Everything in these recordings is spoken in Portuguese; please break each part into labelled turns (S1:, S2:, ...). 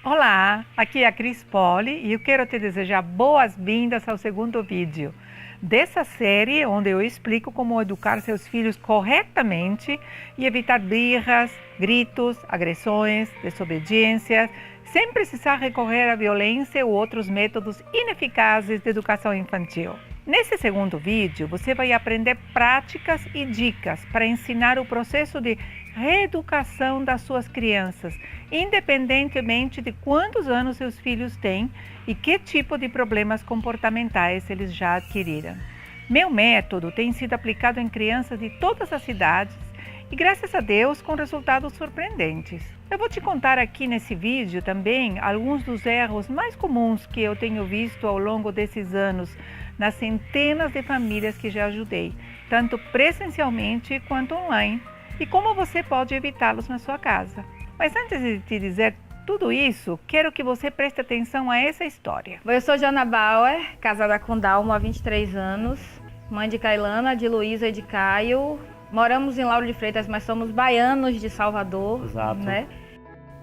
S1: Olá, aqui é a Cris Poli e eu quero te desejar boas-vindas ao segundo vídeo dessa série onde eu explico como educar seus filhos corretamente e evitar birras, gritos, agressões, desobediências, sem precisar recorrer à violência ou outros métodos ineficazes de educação infantil. Nesse segundo vídeo, você vai aprender práticas e dicas para ensinar o processo de reeducação das suas crianças, independentemente de quantos anos seus filhos têm e que tipo de problemas comportamentais eles já adquiriram. Meu método tem sido aplicado em crianças de todas as idades e, graças a Deus, com resultados surpreendentes. Eu vou te contar aqui nesse vídeo também alguns dos erros mais comuns que eu tenho visto ao longo desses anos nas centenas de famílias que já ajudei, tanto presencialmente quanto online, e como você pode evitá-los na sua casa. Mas antes de te dizer tudo isso, quero que você preste atenção a essa história.
S2: Eu sou Jana Bauer, casada com Dalmo há 23 anos, mãe de Kailana, de Luísa e de Caio. Moramos em Lauro de Freitas, mas somos baianos de Salvador.
S3: Exato.
S2: Né?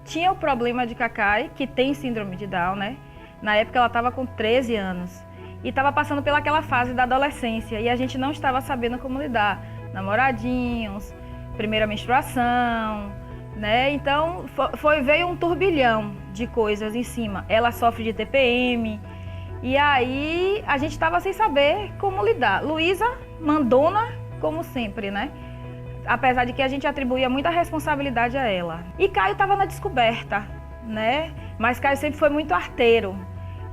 S2: Tinha o problema de Cacai, que tem síndrome de Down, né? Na época ela estava com 13 anos e estava passando pelaquela fase da adolescência e a gente não estava sabendo como lidar. Namoradinhos, primeira menstruação, né? Então veio um turbilhão de coisas em cima. Ela sofre de TPM e aí a gente estava sem saber como lidar. Luísa, mandona, como sempre, né? Apesar de que a gente atribuía muita responsabilidade a ela. E Caio estava na descoberta, né? Mas Caio sempre foi muito arteiro.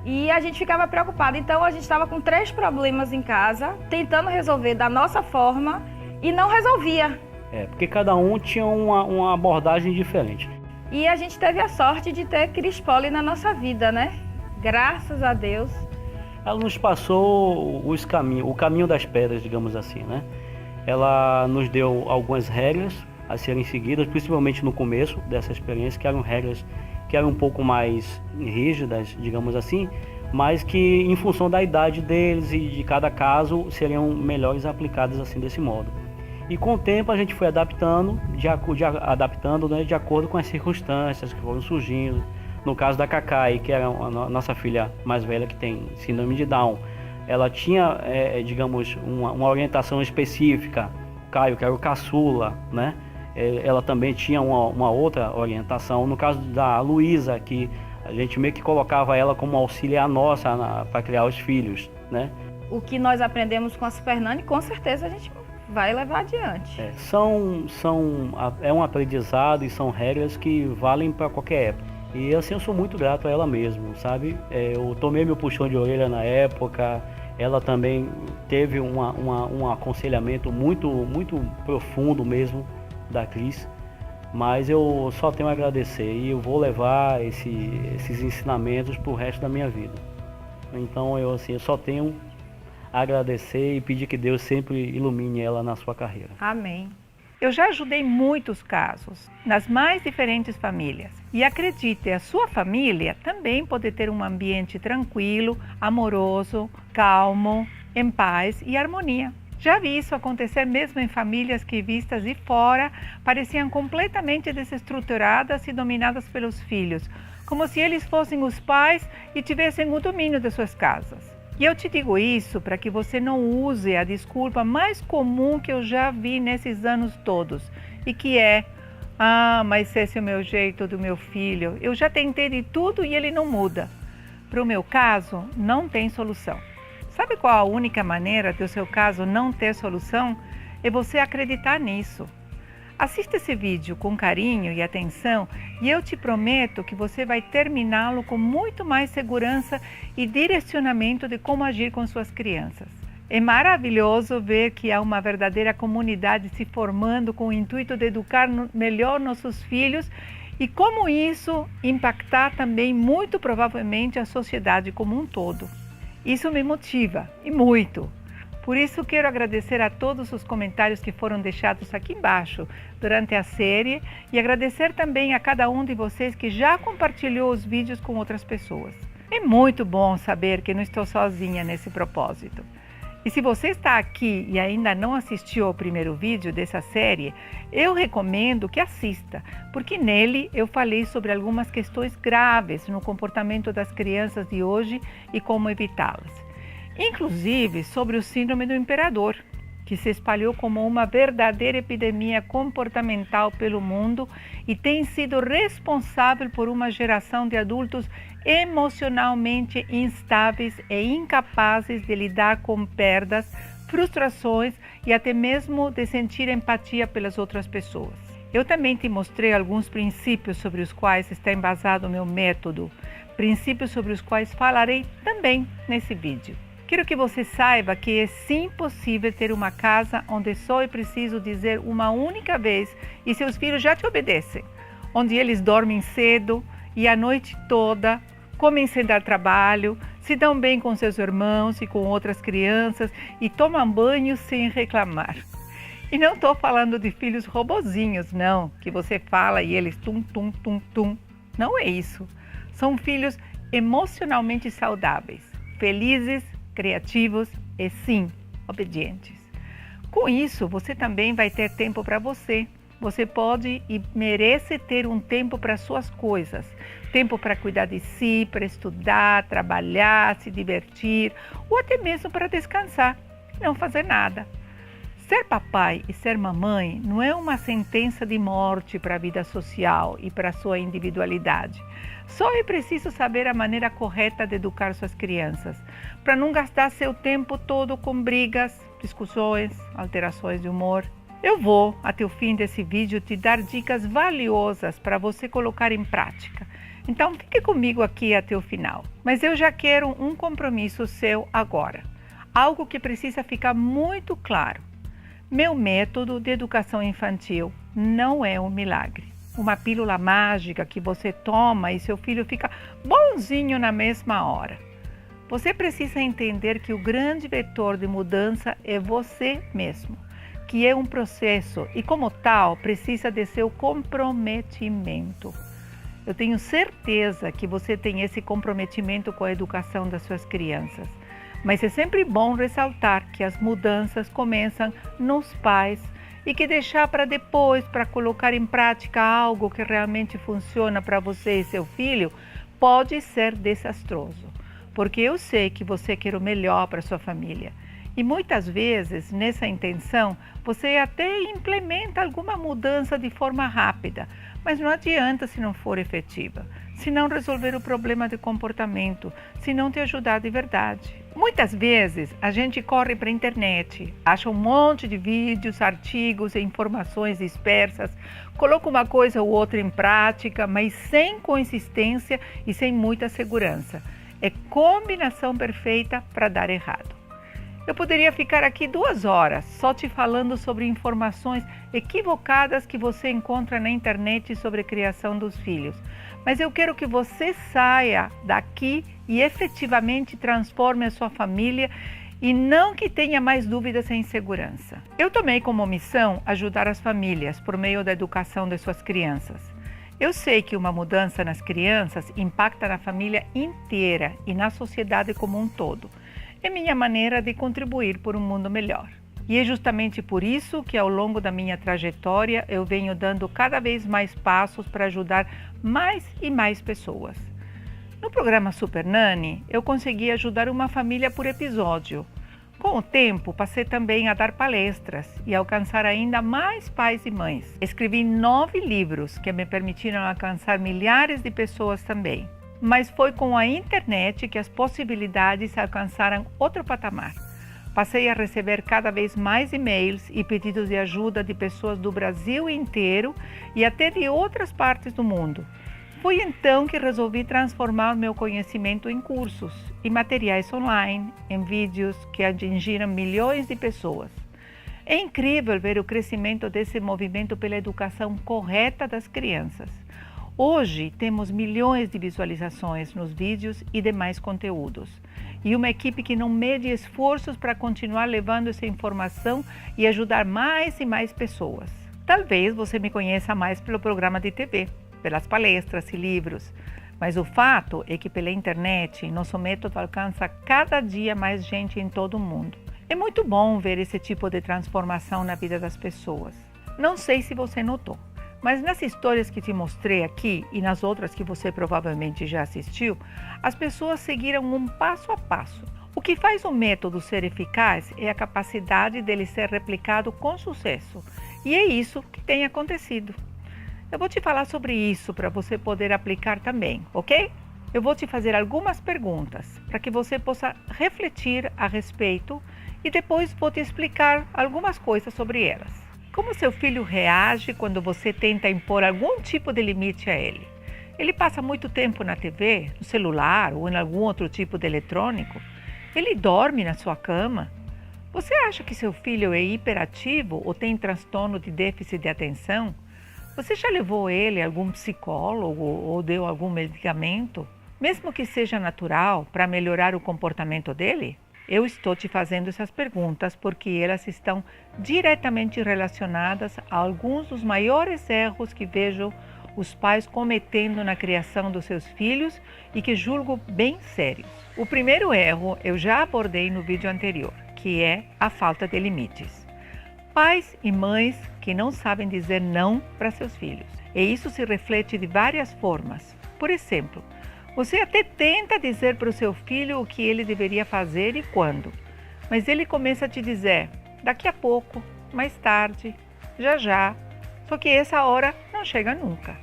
S2: E a gente ficava preocupado. Então a gente estava com 3 problemas em casa, tentando resolver da nossa forma e não resolvia.
S3: Porque cada um tinha uma abordagem diferente.
S2: E a gente teve a sorte de ter Cris Poli na nossa vida, né? Graças a Deus.
S3: Ela nos passou o caminho das pedras, digamos assim, né? Ela nos deu algumas regras a serem seguidas, principalmente no começo dessa experiência, que eram regras que eram um pouco mais rígidas, digamos assim, mas que em função da idade deles e de cada caso seriam melhores aplicadas assim desse modo. E com o tempo a gente foi adaptando, né, de acordo com as circunstâncias que foram surgindo. No caso da Cacai, que era a nossa filha mais velha que tem síndrome de Down, ela tinha, digamos, uma orientação específica. Caio, que era o caçula, né? Ela também tinha uma outra orientação. No caso da Luísa, que a gente meio que colocava ela como auxiliar nossa para criar os filhos, né?
S2: O que nós aprendemos com a Supernanny, com certeza a gente vai levar adiante.
S3: É um aprendizado e são regras que valem para qualquer época. E assim, eu sou muito grato a ela mesmo, sabe? Eu tomei meu puxão de orelha na época, ela também teve um aconselhamento muito, muito profundo mesmo da Cris, mas eu só tenho a agradecer e eu vou levar esses ensinamentos para o resto da minha vida. Então eu só tenho a agradecer e pedir que Deus sempre ilumine ela na sua carreira.
S2: Amém.
S1: Eu já ajudei muitos casos, nas mais diferentes famílias. E acredite, a sua família também pode ter um ambiente tranquilo, amoroso, calmo, em paz e harmonia. Já vi isso acontecer mesmo em famílias que, vistas de fora, pareciam completamente desestruturadas e dominadas pelos filhos, como se eles fossem os pais e tivessem o domínio de suas casas. E eu te digo isso para que você não use a desculpa mais comum que eu já vi nesses anos todos, e que é: mas esse é o meu jeito do meu filho, eu já tentei de tudo e ele não muda. Para o meu caso, não tem solução. Sabe qual a única maneira do seu caso não ter solução? É você acreditar nisso. Assista esse vídeo com carinho e atenção e eu te prometo que você vai terminá-lo com muito mais segurança e direcionamento de como agir com suas crianças. É maravilhoso ver que há uma verdadeira comunidade se formando com o intuito de educar melhor nossos filhos e como isso impactar também muito provavelmente a sociedade como um todo. Isso me motiva, e muito. Por isso, quero agradecer a todos os comentários que foram deixados aqui embaixo durante a série e agradecer também a cada um de vocês que já compartilhou os vídeos com outras pessoas. É muito bom saber que não estou sozinha nesse propósito. E se você está aqui e ainda não assistiu ao primeiro vídeo dessa série, eu recomendo que assista, porque nele eu falei sobre algumas questões graves no comportamento das crianças de hoje e como evitá-las. Inclusive sobre o síndrome do imperador, que se espalhou como uma verdadeira epidemia comportamental pelo mundo e tem sido responsável por uma geração de adultos emocionalmente instáveis e incapazes de lidar com perdas, frustrações e até mesmo de sentir empatia pelas outras pessoas. Eu também te mostrei alguns princípios sobre os quais está embasado o meu método, princípios sobre os quais falarei também nesse vídeo. Quero que você saiba que é sim possível ter uma casa onde só é preciso dizer uma única vez e seus filhos já te obedecem, onde eles dormem cedo e a noite toda, comem sem dar trabalho, se dão bem com seus irmãos e com outras crianças e tomam banho sem reclamar. E não estou falando de filhos robozinhos, não, que você fala e eles tum, tum, tum, tum. Não é isso. São filhos emocionalmente saudáveis, felizes, criativos e sim, obedientes. Com isso, você também vai ter tempo para você. Você pode e merece ter um tempo para suas coisas. Tempo para cuidar de si, para estudar, trabalhar, se divertir ou até mesmo para descansar e não fazer nada. Ser papai e ser mamãe não é uma sentença de morte para a vida social e para a sua individualidade. Só é preciso saber a maneira correta de educar suas crianças, para não gastar seu tempo todo com brigas, discussões, alterações de humor. Eu vou, até o fim desse vídeo, te dar dicas valiosas para você colocar em prática. Então fique comigo aqui até o final. Mas eu já quero um compromisso seu agora. Algo que precisa ficar muito claro. Meu método de educação infantil não é um milagre. Uma pílula mágica que você toma e seu filho fica bonzinho na mesma hora. Você precisa entender que o grande vetor de mudança é você mesmo, que é um processo e, como tal, precisa de seu comprometimento. Eu tenho certeza que você tem esse comprometimento com a educação das suas crianças, mas é sempre bom ressaltar que as mudanças começam nos pais e que deixar para depois, para colocar em prática algo que realmente funciona para você e seu filho, pode ser desastroso, porque eu sei que você quer o melhor para sua família. E muitas vezes, nessa intenção, você até implementa alguma mudança de forma rápida, mas não adianta se não for efetiva, se não resolver o problema de comportamento, se não te ajudar de verdade. Muitas vezes, a gente corre para a internet, acha um monte de vídeos, artigos e informações dispersas, coloca uma coisa ou outra em prática, mas sem consistência e sem muita segurança. É combinação perfeita para dar errado. Eu poderia ficar aqui 2 horas só te falando sobre informações equivocadas que você encontra na internet sobre a criação dos filhos. Mas eu quero que você saia daqui e efetivamente transforme a sua família e não que tenha mais dúvidas e insegurança. Eu tomei como missão ajudar as famílias por meio da educação de suas crianças. Eu sei que uma mudança nas crianças impacta na família inteira e na sociedade como um todo. É minha maneira de contribuir por um mundo melhor. E é justamente por isso que ao longo da minha trajetória eu venho dando cada vez mais passos para ajudar mais e mais pessoas. No programa Super Nanny, eu consegui ajudar uma família por episódio. Com o tempo, passei também a dar palestras e alcançar ainda mais pais e mães. Escrevi 9 livros que me permitiram alcançar milhares de pessoas também. Mas foi com a internet que as possibilidades alcançaram outro patamar. Passei a receber cada vez mais e-mails e pedidos de ajuda de pessoas do Brasil inteiro e até de outras partes do mundo. Foi então que resolvi transformar meu conhecimento em cursos e materiais online, em vídeos que atingiram milhões de pessoas. É incrível ver o crescimento desse movimento pela educação correta das crianças. Hoje temos milhões de visualizações nos vídeos e demais conteúdos. E uma equipe que não mede esforços para continuar levando essa informação e ajudar mais e mais pessoas. Talvez você me conheça mais pelo programa de TV, pelas palestras e livros, mas o fato é que pela internet nosso método alcança cada dia mais gente em todo o mundo. É muito bom ver esse tipo de transformação na vida das pessoas. Não sei se você notou, mas nas histórias que te mostrei aqui e nas outras que você provavelmente já assistiu, as pessoas seguiram um passo a passo. O que faz o método ser eficaz é a capacidade dele ser replicado com sucesso, e é isso que tem acontecido. Eu vou te falar sobre isso para você poder aplicar também, ok? Eu vou te fazer algumas perguntas para que você possa refletir a respeito e depois vou te explicar algumas coisas sobre elas. Como seu filho reage quando você tenta impor algum tipo de limite a ele? Ele passa muito tempo na TV, no celular ou em algum outro tipo de eletrônico? Ele dorme na sua cama? Você acha que seu filho é hiperativo ou tem transtorno de déficit de atenção? Você já levou ele a algum psicólogo ou deu algum medicamento, mesmo que seja natural, para melhorar o comportamento dele? Eu estou te fazendo essas perguntas porque elas estão diretamente relacionadas a alguns dos maiores erros que vejo os pais cometendo na criação dos seus filhos e que julgo bem sérios. O primeiro erro eu já abordei no vídeo anterior, que é a falta de limites. Pais e mães que não sabem dizer não para seus filhos. E isso se reflete de várias formas. Por exemplo, você até tenta dizer para o seu filho o que ele deveria fazer e quando, mas ele começa a te dizer, daqui a pouco, mais tarde, já já, só que essa hora não chega nunca.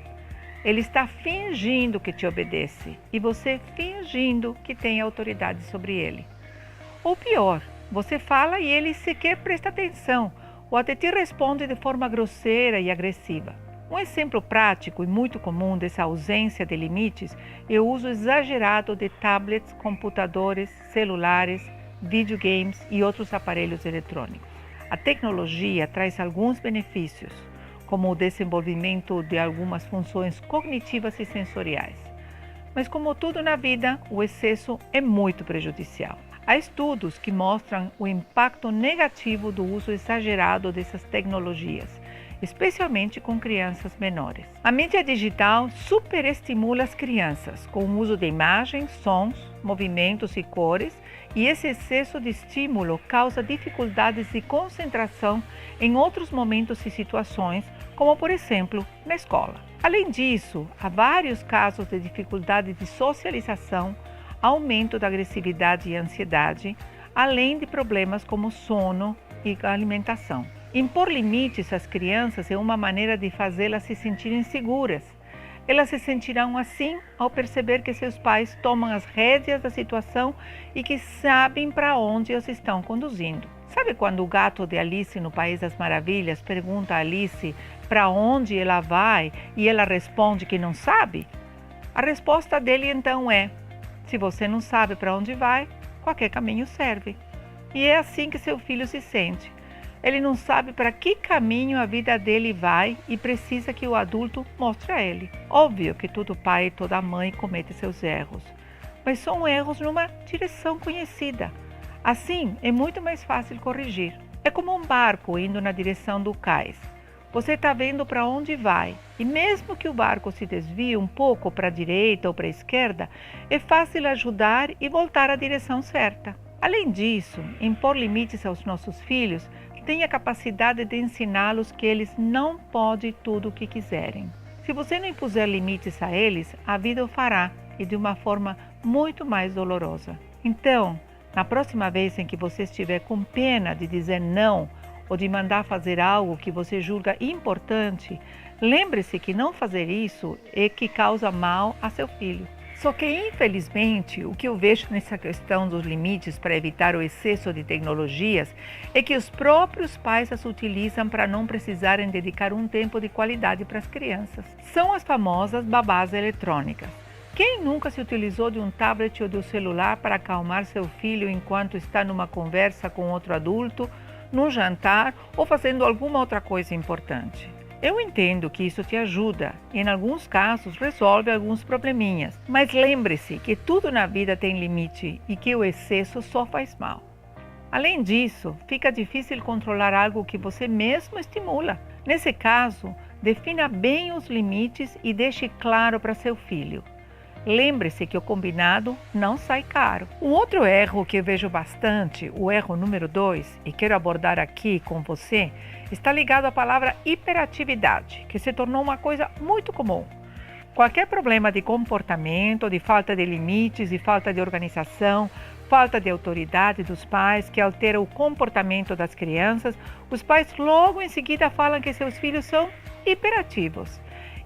S1: Ele está fingindo que te obedece e você fingindo que tem autoridade sobre ele. Ou pior, você fala e ele sequer presta atenção ou até te responde de forma grosseira e agressiva. Um exemplo prático e muito comum dessa ausência de limites é o uso exagerado de tablets, computadores, celulares, videogames e outros aparelhos eletrônicos. A tecnologia traz alguns benefícios, como o desenvolvimento de algumas funções cognitivas e sensoriais. Mas como tudo na vida, o excesso é muito prejudicial. Há estudos que mostram o impacto negativo do uso exagerado dessas tecnologias, especialmente com crianças menores. A mídia digital superestimula as crianças com o uso de imagens, sons, movimentos e cores, e esse excesso de estímulo causa dificuldades de concentração em outros momentos e situações, como por exemplo na escola. Além disso, há vários casos de dificuldade de socialização, aumento da agressividade e ansiedade, além de problemas como sono e alimentação. Impor limites às crianças é uma maneira de fazê-las se sentirem seguras. Elas se sentirão assim ao perceber que seus pais tomam as rédeas da situação e que sabem para onde os estão conduzindo. Sabe quando o gato de Alice no País das Maravilhas pergunta a Alice para onde ela vai e ela responde que não sabe? A resposta dele então é: se você não sabe para onde vai, qualquer caminho serve. E é assim que seu filho se sente. Ele não sabe para que caminho a vida dele vai e precisa que o adulto mostre a ele. Óbvio que todo pai e toda mãe comete seus erros, mas são erros numa direção conhecida. Assim, é muito mais fácil corrigir. É como um barco indo na direção do cais. Você está vendo para onde vai e mesmo que o barco se desvie um pouco para a direita ou para a esquerda, é fácil ajudar e voltar à direção certa. Além disso, impor limites aos nossos filhos tem a capacidade de ensiná-los que eles não podem tudo o que quiserem. Se você não impuser limites a eles, a vida o fará e de uma forma muito mais dolorosa. Então, na próxima vez em que você estiver com pena de dizer não ou de mandar fazer algo que você julga importante, lembre-se que não fazer isso é que causa mal a seu filho. Só que, infelizmente, o que eu vejo nessa questão dos limites para evitar o excesso de tecnologias é que os próprios pais as utilizam para não precisarem dedicar um tempo de qualidade para as crianças. São as famosas babás eletrônicas. Quem nunca se utilizou de um tablet ou de um celular para acalmar seu filho enquanto está numa conversa com outro adulto, num jantar ou fazendo alguma outra coisa importante? Eu entendo que isso te ajuda e, em alguns casos, resolve alguns probleminhas. Mas lembre-se que tudo na vida tem limite e que o excesso só faz mal. Além disso, fica difícil controlar algo que você mesmo estimula. Nesse caso, defina bem os limites e deixe claro para seu filho. Lembre-se que o combinado não sai caro. Um outro erro que eu vejo bastante, o erro número 2, e quero abordar aqui com você, está ligado à palavra hiperatividade, que se tornou uma coisa muito comum. Qualquer problema de comportamento, de falta de limites, de falta de organização, falta de autoridade dos pais que altera o comportamento das crianças, os pais logo em seguida falam que seus filhos são hiperativos.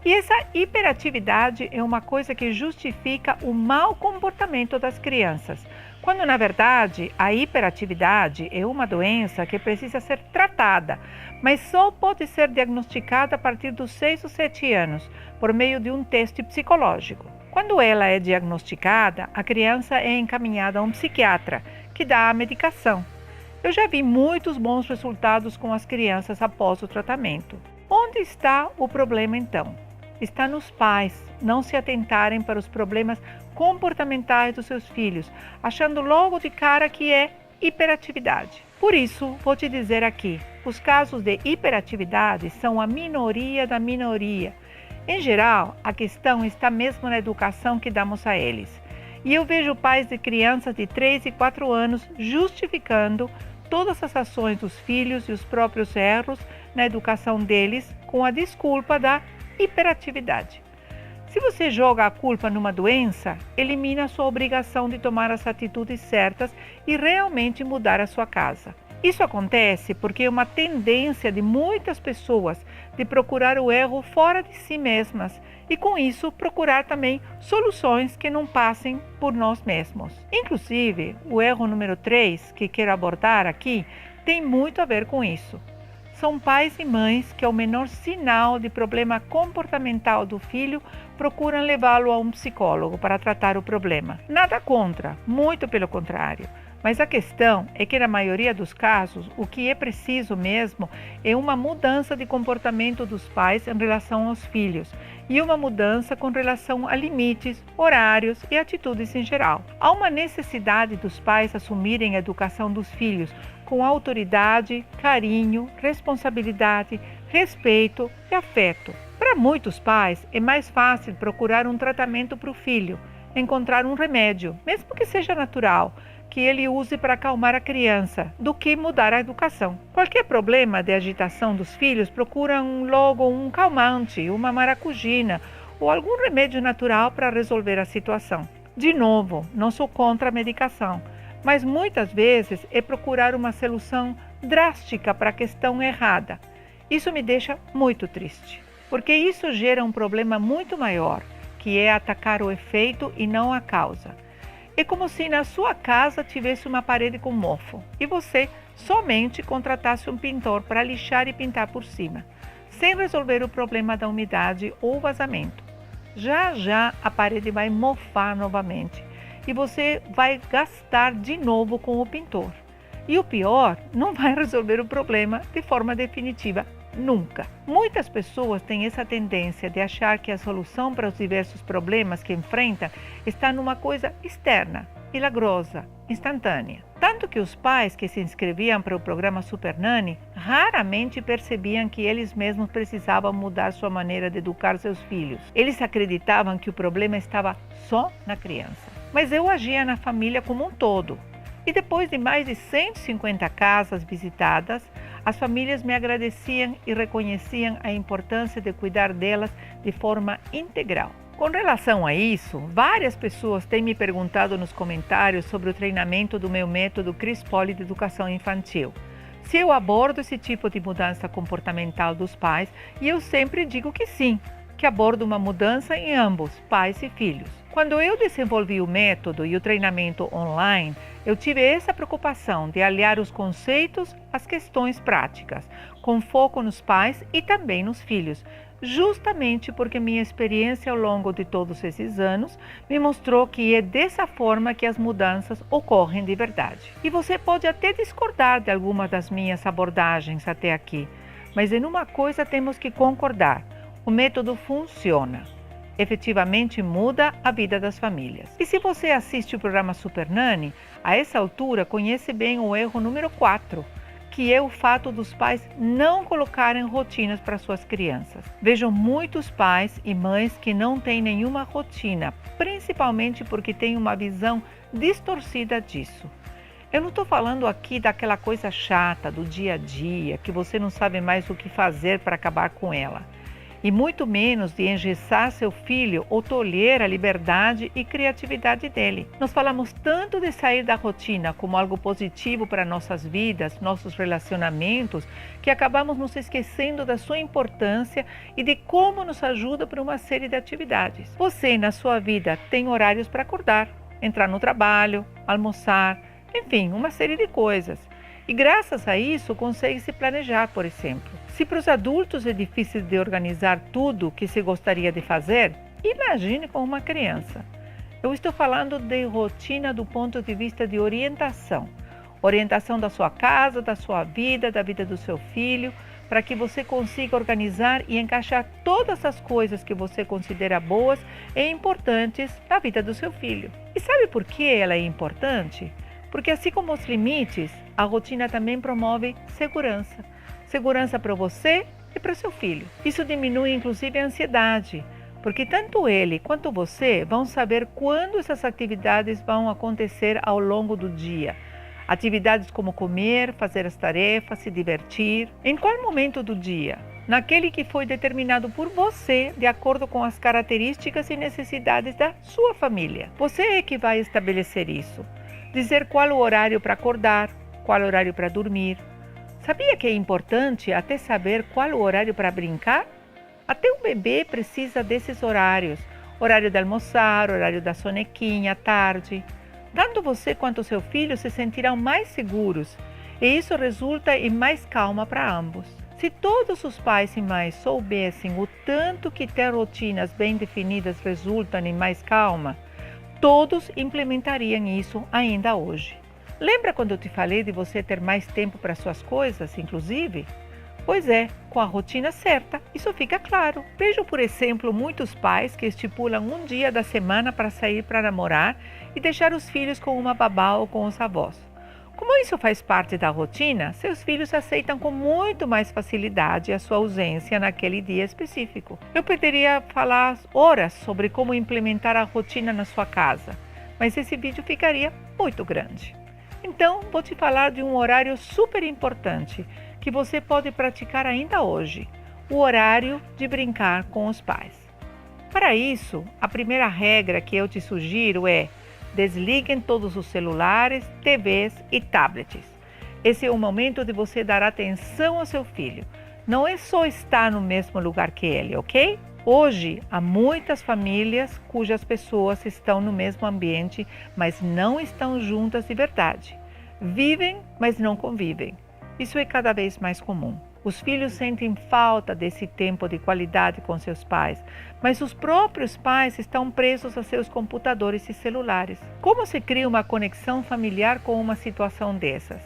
S1: E essa hiperatividade é uma coisa que justifica o mau comportamento das crianças, quando na verdade a hiperatividade é uma doença que precisa ser tratada, mas só pode ser diagnosticada a partir dos 6 ou 7 anos, por meio de um teste psicológico. Quando ela é diagnosticada, a criança é encaminhada a um psiquiatra, que dá a medicação. Eu já vi muitos bons resultados com as crianças após o tratamento. Onde está o problema então? Está nos pais não se atentarem para os problemas comportamentais dos seus filhos, achando logo de cara que é hiperatividade. Por isso, vou te dizer aqui, os casos de hiperatividade são a minoria da minoria. Em geral, a questão está mesmo na educação que damos a eles. E eu vejo pais de crianças de 3 e 4 anos justificando todas as ações dos filhos e os próprios erros na educação deles com a desculpa da hiperatividade. Se você joga a culpa numa doença, elimina a sua obrigação de tomar as atitudes certas e realmente mudar a sua casa. Isso acontece porque é uma tendência de muitas pessoas de procurar o erro fora de si mesmas e, com isso, procurar também soluções que não passem por nós mesmos. Inclusive, o erro número 3, que quero abordar aqui, tem muito a ver com isso. São pais e mães que, ao menor sinal de problema comportamental do filho, procuram levá-lo a um psicólogo para tratar o problema. Nada contra, muito pelo contrário. Mas a questão é que, na maioria dos casos, o que é preciso mesmo é uma mudança de comportamento dos pais em relação aos filhos e uma mudança com relação a limites, horários e atitudes em geral. Há uma necessidade dos pais assumirem a educação dos filhos com autoridade, carinho, responsabilidade, respeito e afeto. Para muitos pais, é mais fácil procurar um tratamento para o filho, encontrar um remédio, mesmo que seja natural, que ele use para acalmar a criança, do que mudar a educação. Qualquer problema de agitação dos filhos, procuram logo um calmante, uma maracujina ou algum remédio natural para resolver a situação. De novo, não sou contra a medicação, mas muitas vezes é procurar uma solução drástica para a questão errada. Isso me deixa muito triste, porque isso gera um problema muito maior, que é atacar o efeito e não a causa. É como se na sua casa tivesse uma parede com mofo e você somente contratasse um pintor para lixar e pintar por cima, sem resolver o problema da umidade ou vazamento. Já já a parede vai mofar novamente e você vai gastar de novo com o pintor. E o pior, não vai resolver o problema de forma definitiva nunca. Muitas pessoas têm essa tendência de achar que a solução para os diversos problemas que enfrentam está numa coisa externa, milagrosa, instantânea. Tanto que os pais que se inscreviam para o programa Super Nanny raramente percebiam que eles mesmos precisavam mudar sua maneira de educar seus filhos. Eles acreditavam que o problema estava só na criança. Mas eu agia na família como um todo. E depois de mais de 150 casas visitadas, as famílias me agradeciam e reconheciam a importância de cuidar delas de forma integral. Com relação a isso, várias pessoas têm me perguntado nos comentários sobre o treinamento do meu método Cris Poli de educação infantil. Se eu abordo esse tipo de mudança comportamental dos pais, e eu sempre digo que sim, que abordo uma mudança em ambos, pais e filhos. Quando eu desenvolvi o método e o treinamento online, eu tive essa preocupação de aliar os conceitos às questões práticas, com foco nos pais e também nos filhos, justamente porque minha experiência ao longo de todos esses anos me mostrou que é dessa forma que as mudanças ocorrem de verdade. E você pode até discordar de algumas das minhas abordagens até aqui, mas em uma coisa temos que concordar: o método funciona. Efetivamente muda a vida das famílias. E se você assiste o programa Super Nanny, a essa altura conhece bem o erro número 4, que é o fato dos pais não colocarem rotinas para suas crianças. Vejo muitos pais e mães que não têm nenhuma rotina, principalmente porque têm uma visão distorcida disso. Eu não estou falando aqui daquela coisa chata do dia a dia, que você não sabe mais o que fazer para acabar com ela. E muito menos de engessar seu filho ou tolher a liberdade e criatividade dele. Nós falamos tanto de sair da rotina como algo positivo para nossas vidas, nossos relacionamentos, que acabamos nos esquecendo da sua importância e de como nos ajuda para uma série de atividades. Você, na sua vida, tem horários para acordar, entrar no trabalho, almoçar, enfim, uma série de coisas. E graças a isso consegue se planejar, por exemplo. Se para os adultos é difícil de organizar tudo que se gostaria de fazer, imagine com uma criança. Eu estou falando de rotina do ponto de vista de orientação. Orientação da sua casa, da sua vida, da vida do seu filho, para que você consiga organizar e encaixar todas as coisas que você considera boas e importantes na vida do seu filho. E sabe por que ela é importante? Porque assim como os limites, a rotina também promove segurança. Segurança para você e para seu filho. Isso diminui inclusive a ansiedade, porque tanto ele quanto você vão saber quando essas atividades vão acontecer ao longo do dia. Atividades como comer, fazer as tarefas, se divertir. Em qual momento do dia? Naquele que foi determinado por você de acordo com as características e necessidades da sua família. Você é que vai estabelecer isso. Dizer qual o horário para acordar, qual o horário para dormir. Sabia que é importante até saber qual o horário para brincar? Até um bebê precisa desses horários. Horário de almoçar, horário da sonequinha, tarde. Tanto você quanto seu filho se sentirão mais seguros e isso resulta em mais calma para ambos. Se todos os pais e mães soubessem o tanto que ter rotinas bem definidas resultam em mais calma, todos implementariam isso ainda hoje. Lembra quando eu te falei de você ter mais tempo para suas coisas, inclusive? Pois é, com a rotina certa, isso fica claro. Vejo, por exemplo, muitos pais que estipulam um dia da semana para sair para namorar e deixar os filhos com uma babá ou com os avós. Como isso faz parte da rotina, seus filhos aceitam com muito mais facilidade a sua ausência naquele dia específico. Eu poderia falar horas sobre como implementar a rotina na sua casa, mas esse vídeo ficaria muito grande. Então, vou te falar de um horário super importante que você pode praticar ainda hoje, o horário de brincar com os pais. Para isso, a primeira regra que eu te sugiro é: desliguem todos os celulares, TVs e tablets. Esse é o momento de você dar atenção ao seu filho. Não é só estar no mesmo lugar que ele, ok? Hoje, há muitas famílias cujas pessoas estão no mesmo ambiente, mas não estão juntas de verdade. Vivem, mas não convivem. Isso é cada vez mais comum. Os filhos sentem falta desse tempo de qualidade com seus pais, mas os próprios pais estão presos a seus computadores e celulares. Como se cria uma conexão familiar com uma situação dessas?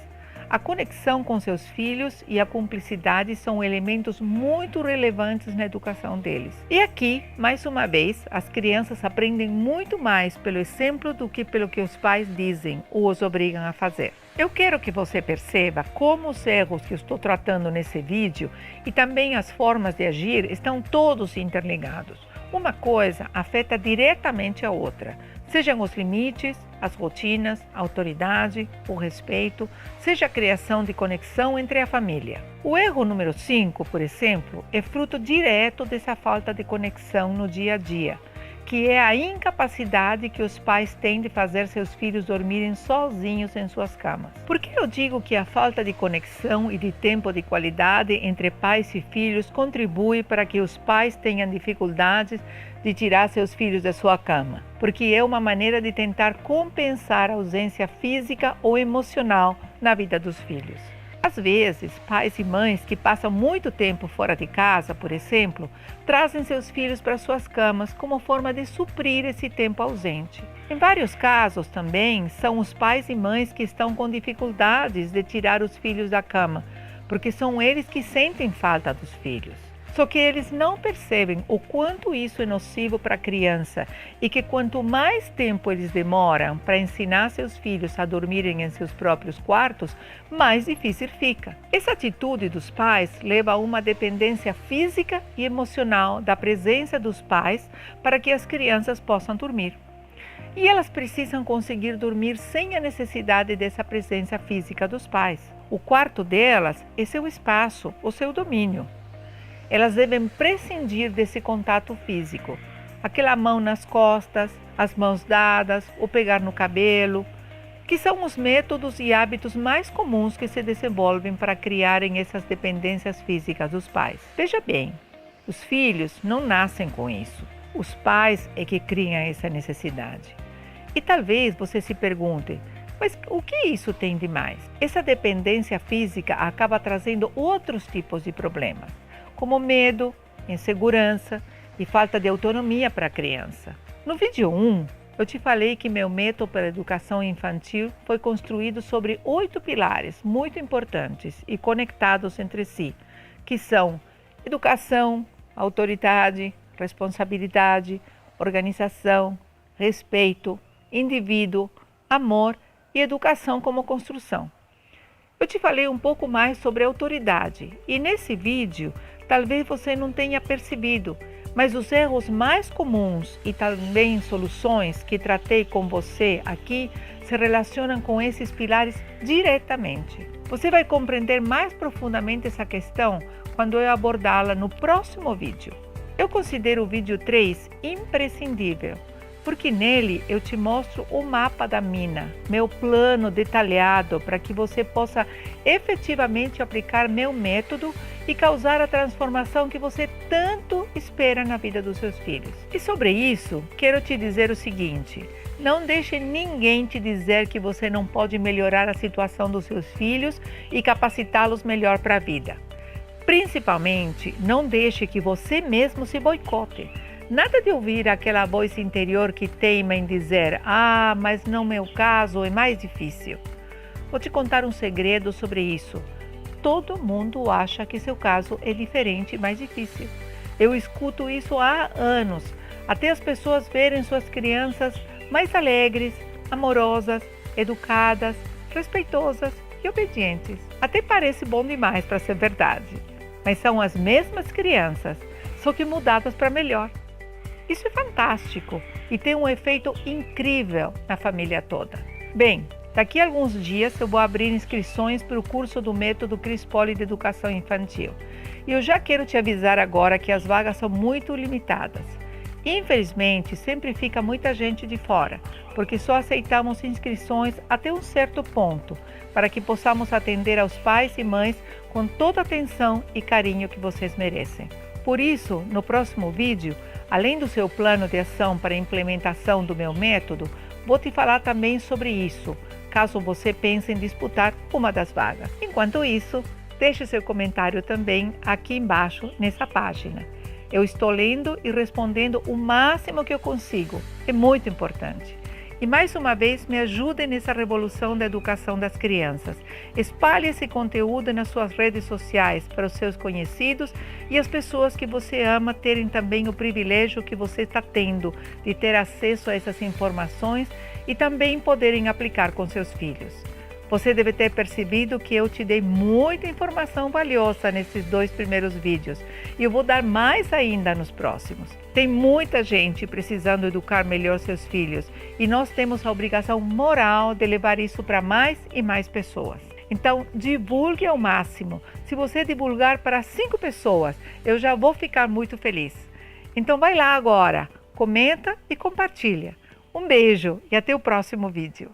S1: A conexão com seus filhos e a cumplicidade são elementos muito relevantes na educação deles. E aqui, mais uma vez, as crianças aprendem muito mais pelo exemplo do que pelo que os pais dizem ou os obrigam a fazer. Eu quero que você perceba como os erros que eu estou tratando nesse vídeo e também as formas de agir estão todos interligados. Uma coisa afeta diretamente a outra, sejam os limites, as rotinas, a autoridade, o respeito, seja a criação de conexão entre a família. O erro número 5, por exemplo, é fruto direto dessa falta de conexão no dia a dia, que é a incapacidade que os pais têm de fazer seus filhos dormirem sozinhos em suas camas. Por que eu digo que a falta de conexão e de tempo de qualidade entre pais e filhos contribui para que os pais tenham dificuldades de tirar seus filhos da sua cama? Porque é uma maneira de tentar compensar a ausência física ou emocional na vida dos filhos. Às vezes, pais e mães que passam muito tempo fora de casa, por exemplo, trazem seus filhos para suas camas como forma de suprir esse tempo ausente. Em vários casos também, são os pais e mães que estão com dificuldades de tirar os filhos da cama, porque são eles que sentem falta dos filhos. Só que eles não percebem o quanto isso é nocivo para a criança e que quanto mais tempo eles demoram para ensinar seus filhos a dormirem em seus próprios quartos, mais difícil fica. Essa atitude dos pais leva a uma dependência física e emocional da presença dos pais para que as crianças possam dormir. E elas precisam conseguir dormir sem a necessidade dessa presença física dos pais. O quarto delas é seu espaço, o seu domínio. Elas devem prescindir desse contato físico, aquela mão nas costas, as mãos dadas, o pegar no cabelo, que são os métodos e hábitos mais comuns que se desenvolvem para criarem essas dependências físicas dos pais. Veja bem, os filhos não nascem com isso. Os pais é que criam essa necessidade. E talvez você se pergunte, mas o que isso tem de mais? Essa dependência física acaba trazendo outros tipos de problemas, como medo, insegurança e falta de autonomia para a criança. No vídeo 1, eu te falei que meu método para a educação infantil foi construído sobre 8 pilares muito importantes e conectados entre si, que são educação, autoridade, responsabilidade, organização, respeito, indivíduo, amor e educação como construção. Eu te falei um pouco mais sobre autoridade e nesse vídeo talvez você não tenha percebido, mas os erros mais comuns e também soluções que tratei com você aqui se relacionam com esses pilares diretamente. Você vai compreender mais profundamente essa questão quando eu abordá-la no próximo vídeo. Eu considero o vídeo 3 imprescindível, porque nele eu te mostro o mapa da mina, meu plano detalhado para que você possa efetivamente aplicar meu método e causar a transformação que você tanto espera na vida dos seus filhos. E sobre isso, quero te dizer o seguinte: não deixe ninguém te dizer que você não pode melhorar a situação dos seus filhos e capacitá-los melhor para a vida. Principalmente, não deixe que você mesmo se boicote. Nada de ouvir aquela voz interior que teima em dizer: "Ah, mas no meu caso é mais difícil". Vou te contar um segredo sobre isso. Todo mundo acha que seu caso é diferente e mais difícil. Eu escuto isso há anos, até as pessoas verem suas crianças mais alegres, amorosas, educadas, respeitosas e obedientes. Até parece bom demais para ser verdade, mas são as mesmas crianças, só que mudadas para melhor. Isso é fantástico e tem um efeito incrível na família toda. Bem, daqui a alguns dias eu vou abrir inscrições para o curso do método Cris Poli de Educação Infantil. E eu já quero te avisar agora que as vagas são muito limitadas. Infelizmente, sempre fica muita gente de fora, porque só aceitamos inscrições até um certo ponto, para que possamos atender aos pais e mães com toda a atenção e carinho que vocês merecem. Por isso, no próximo vídeo, além do seu plano de ação para a implementação do meu método, vou te falar também sobre isso, caso você pense em disputar uma das vagas. Enquanto isso, deixe seu comentário também aqui embaixo nessa página. Eu estou lendo e respondendo o máximo que eu consigo. É muito importante. E mais uma vez, me ajude nessa revolução da educação das crianças. Espalhe esse conteúdo nas suas redes sociais para os seus conhecidos e as pessoas que você ama terem também o privilégio que você está tendo de ter acesso a essas informações e também poderem aplicar com seus filhos. Você deve ter percebido que eu te dei muita informação valiosa nesses 2 primeiros vídeos e eu vou dar mais ainda nos próximos. Tem muita gente precisando educar melhor seus filhos e nós temos a obrigação moral de levar isso para mais e mais pessoas. Então, divulgue ao máximo. Se você divulgar para 5 pessoas, eu já vou ficar muito feliz. Então, vai lá agora, comenta e compartilha. Um beijo e até o próximo vídeo.